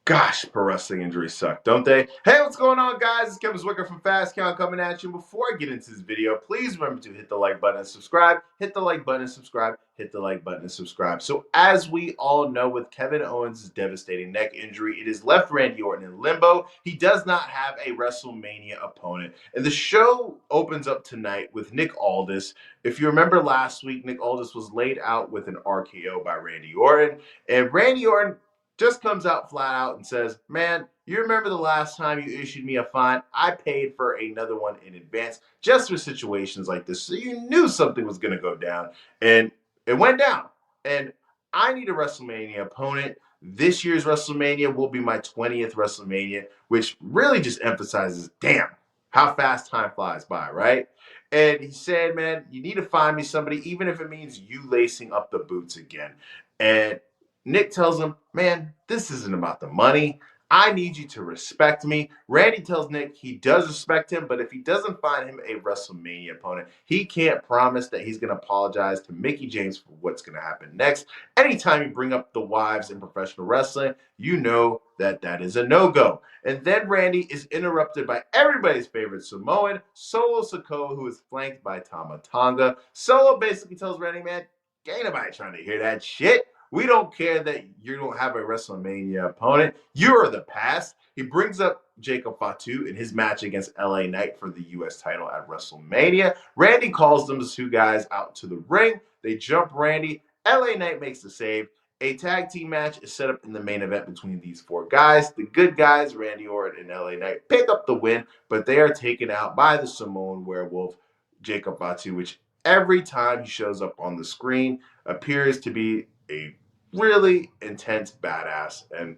Gosh, pro wrestling injuries suck, don't they? Hey, what's going on, guys? It's Kevin Zwicker from Fast Count coming at you. Before I get into this video, please remember to hit the like button and subscribe. Hit the like button and subscribe. Hit the like button and subscribe. So, as we all know, with Kevin Owens' devastating neck injury, it has left Randy Orton in limbo. He does not have a WrestleMania opponent. And the show opens up tonight with Nick Aldis. If you remember last week, Nick Aldis was laid out with an RKO by Randy Orton. And Randy Orton just comes out flat out and says, man, you remember the last time you issued me a fine? I paid for another one in advance just for situations like this. So you knew something was going to go down. And it went down. And I need a WrestleMania opponent. This year's WrestleMania will be my 20th WrestleMania, which really just emphasizes, damn, how fast time flies by, right? And he said, man, you need to find me somebody, even if it means you lacing up the boots again. And Nick tells him, man, this isn't about the money. I need you to respect me. Randy tells Nick he does respect him, but if he doesn't find him a WrestleMania opponent, he can't promise that he's going to apologize to Mickie James for what's going to happen next. Anytime you bring up the wives in professional wrestling, you know that that is a no-go. And then Randy is interrupted by everybody's favorite Samoan, Solo Sikoa, who is flanked by Tama Tonga. Solo basically tells Randy, man, ain't nobody trying to hear that shit. We don't care that you don't have a WrestleMania opponent. You're the past. He brings up Jacob Fatu in his match against LA Knight for the U.S. title at WrestleMania. Randy calls them the two guys out to the ring. They jump Randy. LA Knight makes the save. A tag team match is set up in the main event between these four guys. The good guys, Randy Orton and LA Knight, pick up the win, but they are taken out by the Samoan werewolf, Jacob Fatu, which every time he shows up on the screen appears to be a really intense badass. And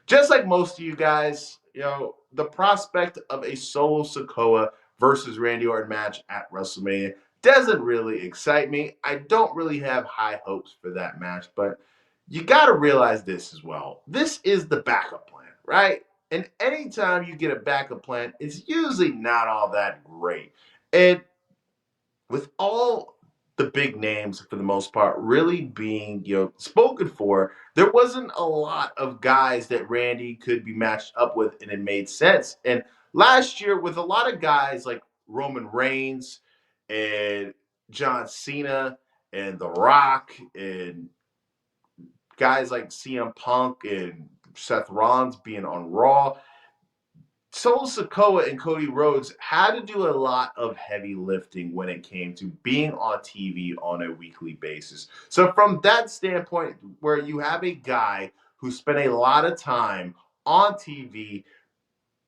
just like most of you guys, the prospect of a Solo Sikoa versus Randy Orton match at WrestleMania doesn't really excite me. I don't really have high hopes for that match, but you got to realize this as well. This is the backup plan, right? And anytime you get a backup plan, it's usually not all that great. And with all the big names for the most part really being spoken for, there wasn't a lot of guys that Randy could be matched up with, and it made sense. And last year, with a lot of guys like Roman Reigns and John Cena and The Rock and guys like CM Punk and Seth Rollins being on Raw, Solo Sikoa and Cody Rhodes had to do a lot of heavy lifting when it came to being on TV on a weekly basis. So, from that standpoint, where you have a guy who spent a lot of time on TV,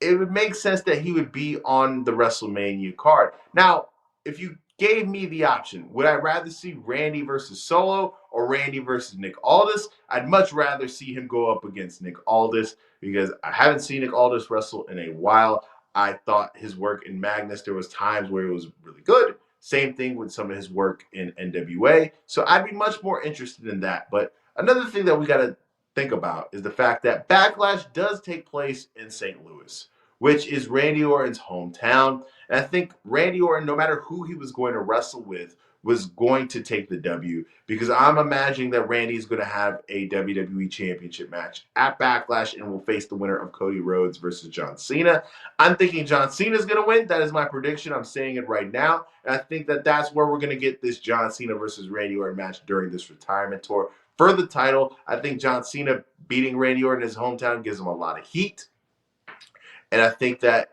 it would make sense that he would be on the WrestleMania card. Now, if you gave me the option, would I rather see Randy versus Solo or Randy versus Nick Aldis? I'd much rather see him go up against Nick Aldis because I haven't seen Nick Aldis wrestle in a while. I thought his work in Magnus, there was times where it was really good. Same thing with some of his work in NWA. So I'd be much more interested in that. But another thing that we got to think about is the fact that Backlash does take place in St. Louis, which is Randy Orton's hometown. And I think Randy Orton, no matter who he was going to wrestle with, was going to take the W, because I'm imagining that Randy is going to have a WWE Championship match at Backlash and will face the winner of Cody Rhodes versus John Cena. I'm thinking John Cena is going to win. That is my prediction. I'm saying it right now. And I think that that's where we're going to get this John Cena versus Randy Orton match during this retirement tour for the title. I think John Cena beating Randy Orton in his hometown gives him a lot of heat. And I think that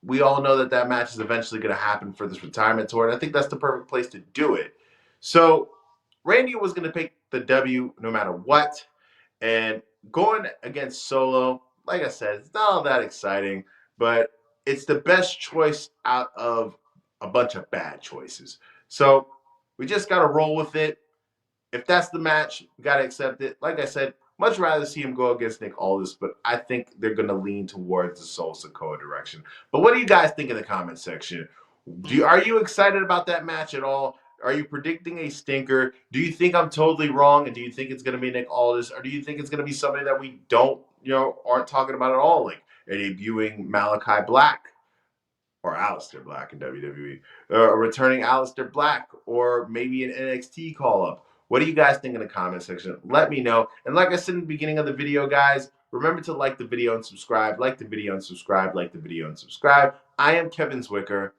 we all know that that match is eventually going to happen for this retirement tour. And I think that's the perfect place to do it. So Randy was going to pick the W no matter what. And going against Solo, like I said, it's not all that exciting, but it's the best choice out of a bunch of bad choices. So we just got to roll with it. If that's the match, we got to accept it. Like I said, much rather see him go against Nick Aldis, but I think they're going to lean towards the Solo Sikoa direction. But what do you guys think in the comment section? Are you excited about that match at all? Are you predicting a stinker? Do you think I'm totally wrong? And do you think it's going to be Nick Aldis? Or do you think it's going to be somebody that we aren't talking about at all? Like debuting Malachi Black or Aleister Black in WWE, returning Aleister Black, or maybe an NXT call up. What do you guys think in the comment section? Let me know. And like I said in the beginning of the video, guys, Remember to like the video and subscribe, like the video and subscribe, like the video and subscribe. I am Kevin Zwicker.